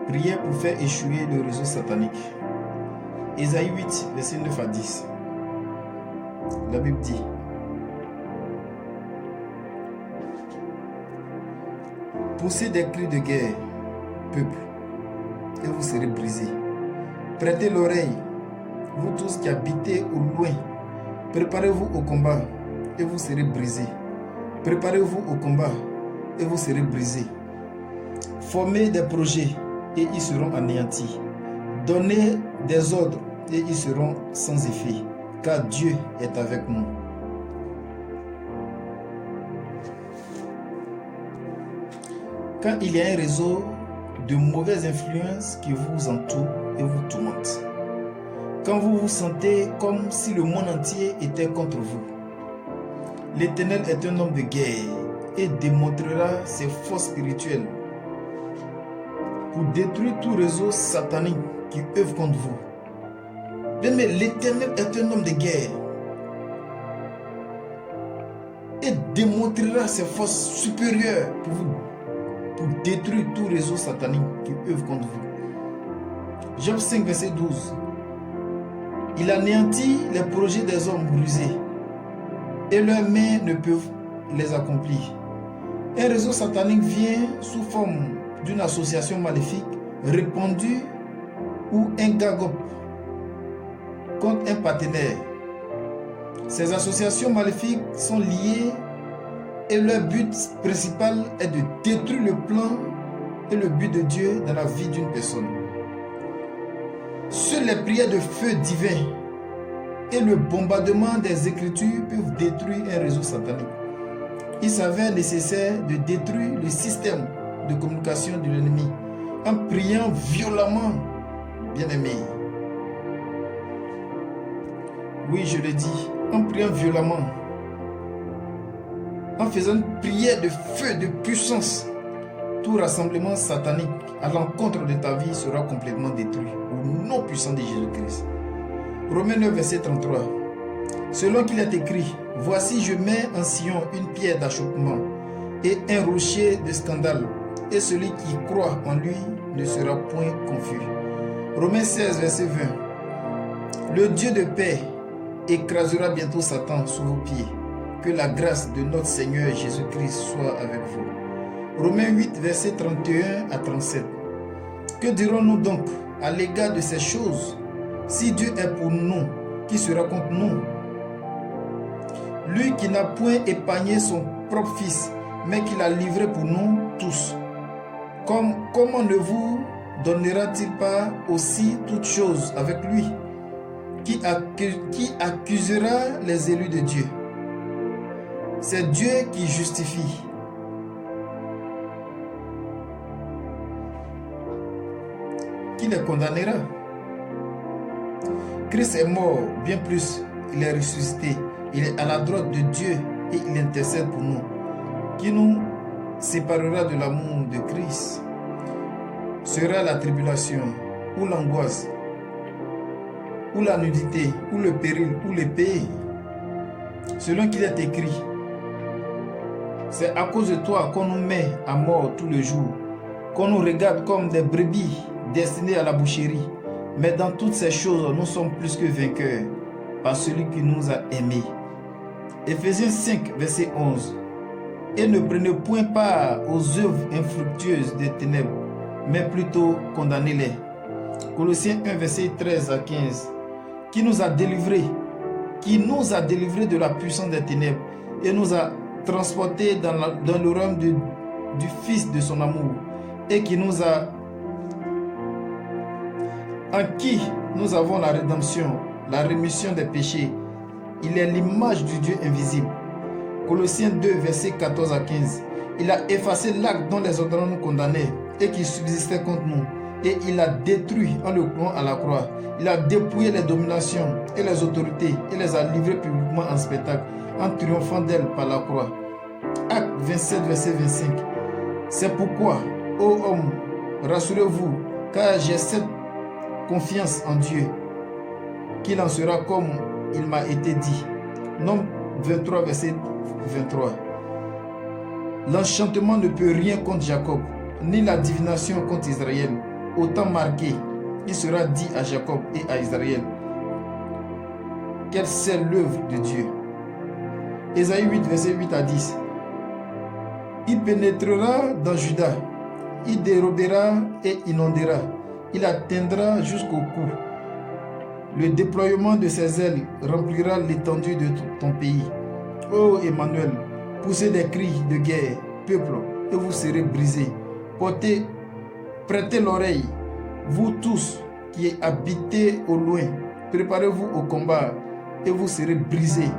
Prière pour faire échouer le réseau satanique. Ésaïe 8, verset 9 à 10. La Bible dit: poussez des cris de guerre, peuple, et vous serez brisés. Prêtez l'oreille, vous tous qui habitez au loin. Préparez-vous au combat, et vous serez brisés. Préparez-vous au combat, et vous serez brisés. Formez des projets, et ils seront anéantis. Donnez des ordres, et ils seront sans effet, car Dieu est avec nous. Quand il y a un réseau de mauvaises influences qui vous entoure et vous tourmente, quand vous vous sentez comme si le monde entier était contre vous, l'Éternel est un homme de guerre et démontrera ses forces spirituelles pour détruire tout réseau satanique qui œuvre contre vous. Mais l'Éternel est un homme de guerre et démontrera ses forces supérieures pour détruire tout réseau satanique qui œuvre contre vous. Job 5, verset 12. Il anéantit les projets des hommes rusés et leurs mains ne peuvent les accomplir. Un réseau satanique vient sous forme d'une association maléfique répandue ou un gagop contre un partenaire. Ces associations maléfiques sont liées et leur but principal est de détruire le plan et le but de Dieu dans la vie d'une personne. Seules les prières de feu divin et le bombardement des Écritures peuvent détruire un réseau satanique. Il s'avère nécessaire de détruire le système de communication de l'ennemi en priant violemment, bien-aimé. Oui, je le dis, en priant violemment, en faisant une prière de feu, de puissance. Tout rassemblement satanique à l'encontre de ta vie sera complètement détruit au nom puissant de Jésus-Christ. Romains 9, verset 33. Selon qu'il est écrit: voici, je mets en Sion une pierre d'achoppement et un rocher de scandale, et celui qui croit en lui ne sera point confus. Romains 16, verset 20. Le Dieu de paix écrasera bientôt Satan sous vos pieds. Que la grâce de notre Seigneur Jésus-Christ soit avec vous. Romains 8, verset 31 à 37. Que dirons-nous donc à l'égard de ces choses? Si Dieu est pour nous, qui sera contre nous? Lui qui n'a point épargné son propre Fils, mais qui l'a livré pour nous tous. Comment ne vous donnera-t-il pas aussi toutes choses avec lui? Qui accusera les élus de Dieu? C'est Dieu qui justifie. Qui les condamnera? Christ est mort, bien plus, il est ressuscité. Il est à la droite de Dieu et il intercède pour nous. Qui nous séparera de l'amour de Christ? Sera la tribulation, ou l'angoisse, ou la nudité, ou le péril, ou l'épée? Selon qu'il est écrit: c'est à cause de toi qu'on nous met à mort tous les jours, qu'on nous regarde comme des brebis destinées à la boucherie. Mais dans toutes ces choses, nous sommes plus que vainqueurs par celui qui nous a aimés. Éphésiens 5, verset 11. Et ne prenez point part aux œuvres infructueuses des ténèbres, mais plutôt condamnez-les. Colossiens 1, verset 13 à 15. Qui nous a délivrés de la puissance des ténèbres et nous a transportés dans le royaume du Fils de son amour, et qui nous a, en qui nous avons la rédemption, la rémission des péchés. Il est l'image du Dieu invisible. Colossiens 2, versets 14 à 15. Il a effacé l'acte dont les ordonnances nous condamnaient et qui subsistait contre nous. Et il a détruit en le clouant à la croix. Il a dépouillé les dominations et les autorités et les a livrées publiquement en spectacle, en triomphant d'elles par la croix. Acte 27, verset 25. C'est pourquoi, ô homme, rassurez-vous, car j'ai cette confiance en Dieu, qu'il en sera comme il m'a été dit. Nombre 23, verset 23. L'enchantement ne peut rien contre Jacob, ni la divination contre Israël. au temps marqué, il sera dit à Jacob et à Israël quelle c'est l'œuvre de Dieu. Ésaïe 8, verset 8 à 10. Il pénétrera dans Juda, il dérobera et inondera, il atteindra jusqu'au cou. Le déploiement de ses ailes remplira l'étendue de ton pays. Ô Emmanuel, poussez des cris de guerre, peuple, et vous serez brisés. Prêtez l'oreille, vous tous qui habitez au loin. Préparez-vous au combat et vous serez brisés.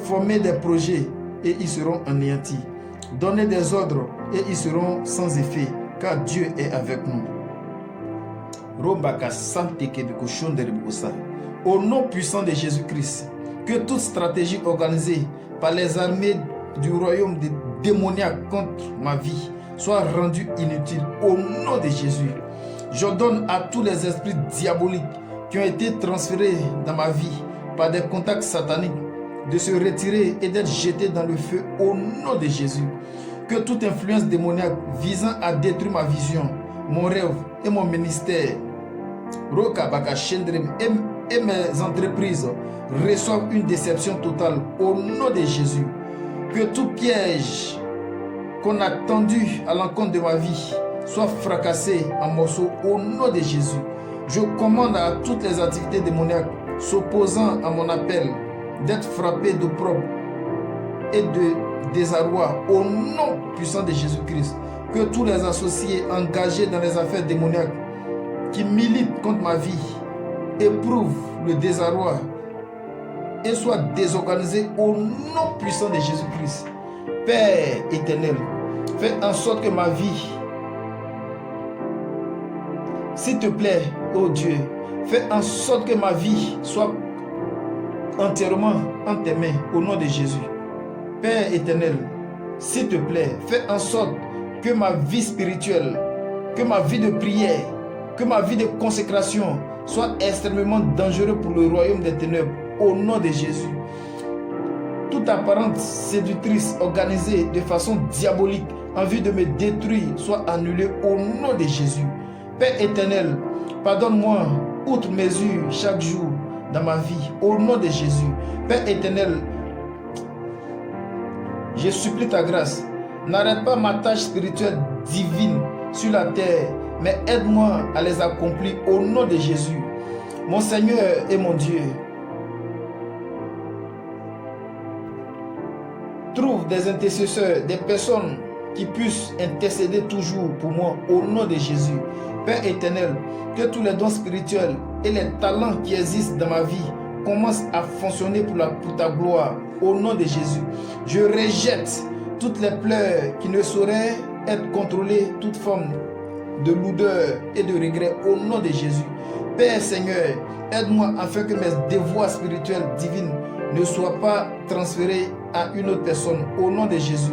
Formez des projets et ils seront anéantis. Donnez des ordres et ils seront sans effet, car Dieu est avec nous. Au nom puissant de Jésus-Christ, que toute stratégie organisée par les armées du royaume démoniaque contre ma vie soit rendue inutile au nom de Jésus. J'ordonne à tous les esprits diaboliques qui ont été transférés dans ma vie par des contacts sataniques de se retirer et d'être jetés dans le feu au nom de Jésus. Que toute influence démoniaque visant à détruire ma vision, mon rêve et mon ministère, et mes entreprises reçoivent une déception totale au nom de Jésus. Que tout piège qu'on a tendu à l'encontre de ma vie soit fracassé en morceaux au nom de Jésus. Je commande à toutes les activités démoniaques s'opposant à mon appel d'être frappées d'opprobre et de désarroi au nom puissant de Jésus-Christ. Que tous les associés engagés dans les affaires démoniaques qui militent contre ma vie éprouvent le désarroi et soient désorganisés au nom puissant de Jésus-Christ. Père éternel, fais en sorte que ma vie, s'il te plaît, ô Dieu, fais en sorte que ma vie soit entièrement en tes mains au nom de Jésus. Père éternel, s'il te plaît, fais en sorte que ma vie spirituelle, que ma vie de prière, que ma vie de consécration soit extrêmement dangereux pour le royaume des ténèbres au nom de Jésus. Toute apparence séductrice organisée de façon diabolique en vue de me détruire soit annulée au nom de Jésus. Père éternel, pardonne-moi outre mesure chaque jour dans ma vie au nom de Jésus. Père éternel, je supplie ta grâce. N'arrête pas ma tâche spirituelle divine sur la terre, mais aide-moi à les accomplir au nom de Jésus. Mon Seigneur et mon Dieu, trouve des intercesseurs, des personnes qui puissent intercéder toujours pour moi au nom de Jésus. Père éternel, que tous les dons spirituels et les talents qui existent dans ma vie commencent à fonctionner pour ta gloire au nom de Jésus. Je rejette toutes les pleurs qui ne sauraient être contrôlées, toute forme de lourdeur et de regret au nom de Jésus. Père Seigneur, aide-moi afin que mes devoirs spirituels divins ne soient pas transférés à une autre personne au nom de Jésus.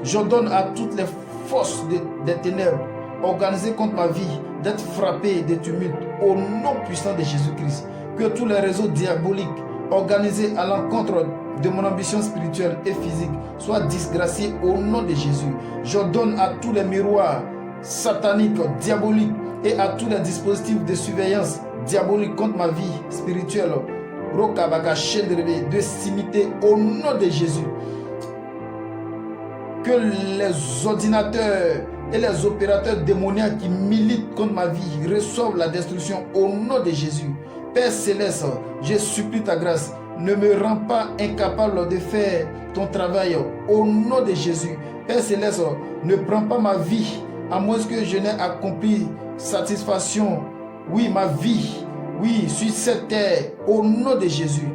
J'ordonne à toutes les forces des ténèbres organisées contre ma vie d'être frappées des tumultes au nom puissant de Jésus-Christ. Que tous les réseaux diaboliques organisés à l'encontre de mon ambition spirituelle et physique soient disgraciés au nom de Jésus. J'ordonne à tous les miroirs sataniques, diaboliques et à tous les dispositifs de surveillance diabolique contre ma vie spirituelle de s'imiter au nom de Jésus. Que les ordinateurs et les opérateurs démoniaques qui militent contre ma vie reçoivent la destruction au nom de Jésus. Père Céleste, je supplie ta grâce. Ne me rends pas incapable de faire ton travail au nom de Jésus. Père Céleste, ne prends pas ma vie à moins que je n'ai accompli satisfaction. Oui, ma vie, oui, sur cette terre, au nom de Jésus.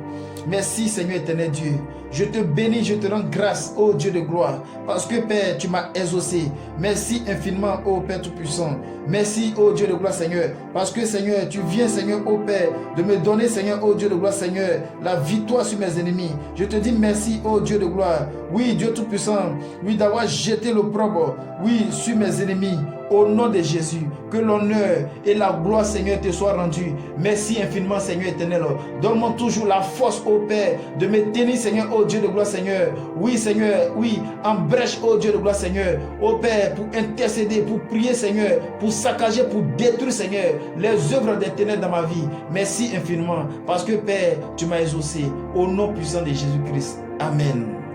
Merci Seigneur éternel Dieu. Je te bénis, je te rends grâce, ô Dieu de gloire, parce que Père, tu m'as exaucé. Merci infiniment, ô Père Tout-Puissant. Merci, ô Dieu de gloire, Seigneur, parce que Seigneur, tu viens, Seigneur, ô Père, de me donner, Seigneur, ô Dieu de gloire, Seigneur, la victoire sur mes ennemis. Je te dis merci, ô Dieu de gloire. Oui, Dieu Tout-Puissant, oui, d'avoir jeté l'opprobre, oui, sur mes ennemis. Au nom de Jésus, que l'honneur et la gloire, Seigneur, te soient rendus. Merci infiniment, Seigneur éternel. Donne-moi toujours la force, ô Père, de me tenir, Seigneur, ô Dieu de gloire, Seigneur. Oui, Seigneur, oui, en brèche, oh Dieu de gloire, Seigneur. Oh Père, pour intercéder, pour prier, Seigneur, pour saccager, pour détruire, Seigneur, les œuvres des ténèbres dans ma vie. Merci infiniment, parce que Père, tu m'as exaucé. Au nom puissant de Jésus-Christ. Amen.